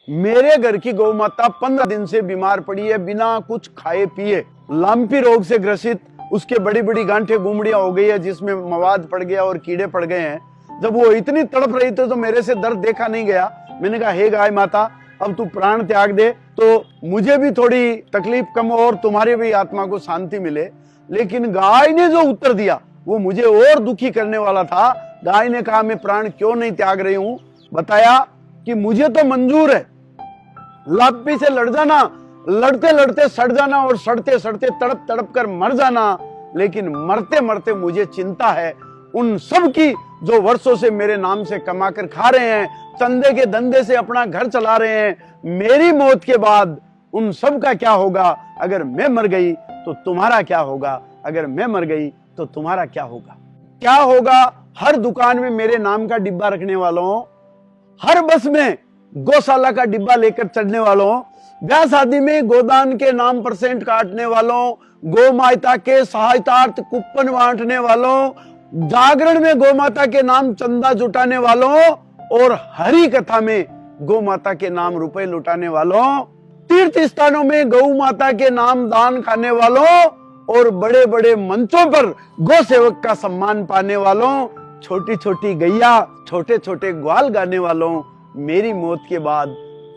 मेरे घर की गौ माता 15 दिन से बीमार पड़ी है, बिना कुछ खाए पिए, लाम्पी रोग से ग्रसित। उसके बड़ी बड़ी गांठें गुमड़ियां हो गई है, जिसमें मवाद पड़ गया और कीड़े पड़ गए हैं। जब वो इतनी तड़प रही थी तो मेरे से दर्द देखा नहीं गया। मैंने कहा, हे गाय माता, अब तू प्राण त्याग दे तो मुझे भी थोड़ी तकलीफ कम हो और तुम्हारी भी आत्मा को शांति मिले। लेकिन गाय ने जो उत्तर दिया वो मुझे और दुखी करने वाला था। गाय ने कहा, मैं प्राण क्यों नहीं त्याग रही हूं, बताया कि मुझे तो मंजूर है लापी से लड़ जाना, लड़ते लड़ते सड़ जाना और सड़ते सड़ते तड़प तड़प कर मर जाना, लेकिन मरते मरते मुझे चिंता है उन सब की जो वर्षों से मेरे नाम से कमा कर खा रहे हैं, चंदे के धंधे से अपना घर चला रहे हैं। मेरी मौत के बाद उन सब का क्या होगा? अगर मैं मर गई तो तुम्हारा क्या होगा? अगर मैं मर गई तो तुम्हारा क्या होगा? क्या होगा हर दुकान में मेरे नाम का डिब्बा रखने वालों, हर बस में गौशाला का डिब्बा लेकर चढ़ने वालों, ब्याह शादी में गोदान के नाम % काटने वालों, गौ माता के सहायतार्थ कूपन बांटने वालों, जागरण में गौ माता के नाम चंदा जुटाने वालों और हरि कथा में गौ माता के नाम रुपए लुटाने वालों, तीर्थ स्थानों में गौ माता के नाम दान खाने वालों और बड़े बड़े मंचों पर गौ सेवक का सम्मान पाने वालों, छोटी छोटी गैया छोटे छोटे ग्वाल गाने वालों, मेरी मौत के बाद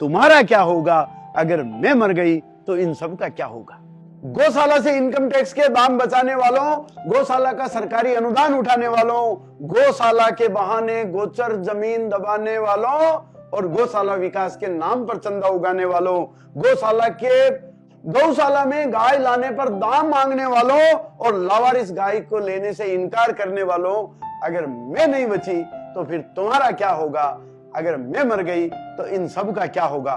तुम्हारा क्या होगा? अगर मैं मर गई तो इन सब का क्या होगा? गौशाला से इनकम टैक्स के दाम बचाने वालों, गौशाला का सरकारी अनुदान उठाने वालों, गौशाला के बहाने गोचर जमीन दबाने वालों और गौशाला विकास के नाम पर चंदा उगाने वालों, गौशाला में गाय लाने पर दाम मांगने वालों और लावारिस गाय को लेने से इनकार करने वालों, अगर मैं नहीं बची तो फिर तुम्हारा क्या होगा? अगर मैं मर गई तो इन सब का क्या होगा?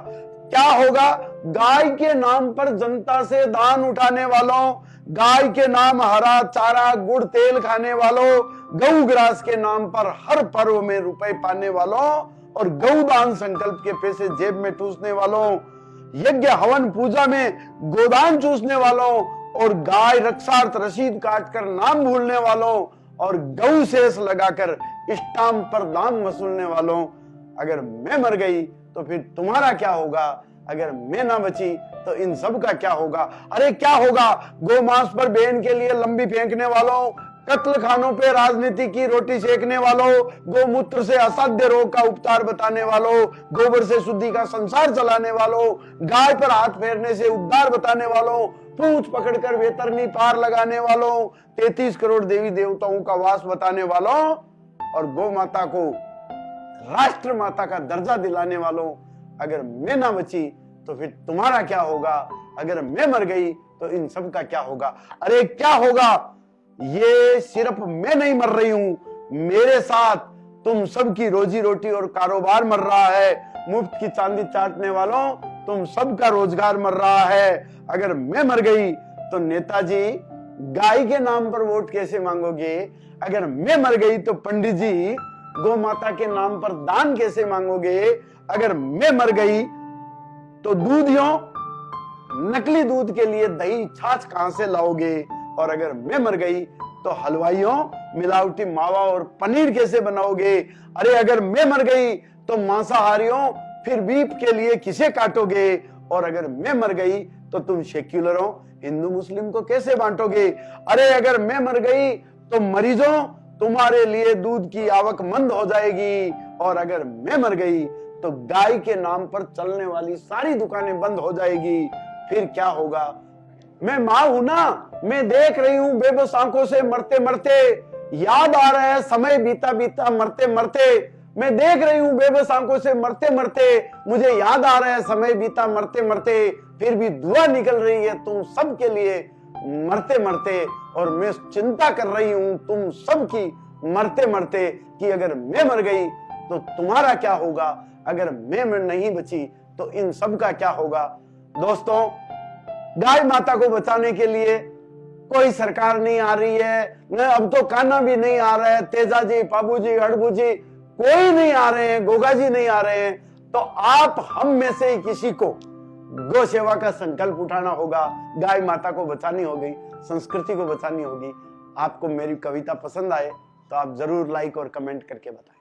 क्या होगा गाय के नाम पर जनता से दान उठाने वालों, गाय के नाम हरा चारा गुड़ तेल खाने वालों, गौ ग्रास के नाम पर हर पर्व में रुपए पाने वालों और गौदान संकल्प के पैसे जेब में ठूसने वालों, यज्ञ हवन पूजा में गोदान चूसने वालों और गाय रक्षार्थ रसीद काट कर नाम भूलने वालों और गौ शेष लगाकर स्टाम्प पर दाम वसूलने वालों, अगर मैं मर गई तो फिर तुम्हारा क्या होगा? अगर मैं ना बची तो इन सब का क्या होगा? अरे क्या होगा गोमांस पर बहन के लिए लंबी फेंकने वालों, कत्ल खानों पे राजनीति की रोटी सेकने वालों, गोमूत्र से असाध्य रोग का उपचार बताने वालों, गोबर से शुद्धि का संसार चलाने वालों, गाय पर हाथ फेरने से उद्धार बताने वालों, पूंछ पकड़कर वेतरनी पार लगाने वालों, 33 करोड़ देवी देवताओं का वास बताने वालों और गौ माता को राष्ट्र माता का दर्जा दिलाने वालों, अगर मैं ना बची तो फिर तुम्हारा क्या होगा? अगर मैं मर गई तो इन सब का क्या होगा? अरे क्या होगा? ये सिर्फ मैं नहीं मर रही हूं, मेरे साथ तुम सबकी रोजी रोटी और कारोबार मर रहा है। मुफ्त की चांदी चाटने वालों, तुम सबका रोजगार मर रहा है। अगर मैं मर गई तो नेताजी गाय के नाम पर वोट कैसे मांगोगे? अगर मैं मर गई तो पंडित जी गौ माता के नाम पर दान कैसे मांगोगे? अगर मैं मर गई तो दूधियों नकली दूध के लिए दही छाछ कहां से लाओगे? और अगर मैं मर गई तो हलवाइयों मिलावटी मावा और पनीर कैसे बनाओगे? अरे अगर मैं मर गई तो मांसाहारियों फिर बीफ के लिए किसे काटोगे? और अगर मैं मर गई तो तुम सेक्युलरों हिंदू मुस्लिम को कैसे बांटोगे? अरे अगर मैं मर गई तो मरीजों तुम्हारे लिए दूध की आवक मंद हो जाएगी। और अगर मैं मर गई तो गाय के नाम पर चलने वाली सारी दुकानें बंद हो जाएगी। फिर क्या होगा? मैं मां हूं ना, मैं देख रही हूं बेबस आंखों से मरते मरते, याद आ रहा है समय बीता बीता मरते मरते। मैं देख रही हूं बेबस आंखों से मरते मरते, मुझे याद आ रहा है समय बीता मरते मरते, फिर भी दुआ निकल रही है तुम सबके लिए मरते मरते। और मैं चिंता कर रही हूं तुम सबकी मरते मरते कि अगर मैं मर गई तो तुम्हारा क्या होगा? अगर मैं नहीं बची तो इन सब का क्या होगा? दोस्तों, गाय माता को बचाने के लिए कोई सरकार नहीं आ रही है, न अब तो कान्हा भी नहीं आ रहा है, तेजा जी, बाबू जी, हड़बू जी कोई नहीं आ रहे हैं, गोगा जी नहीं आ रहे हैं। तो आप हम में से ही किसी को गौ सेवा का संकल्प उठाना होगा। गाय माता को बचानी होगी, संस्कृति को बचानी होगी। आपको मेरी कविता पसंद आए तो आप जरूर लाइक और कमेंट करके बताएं।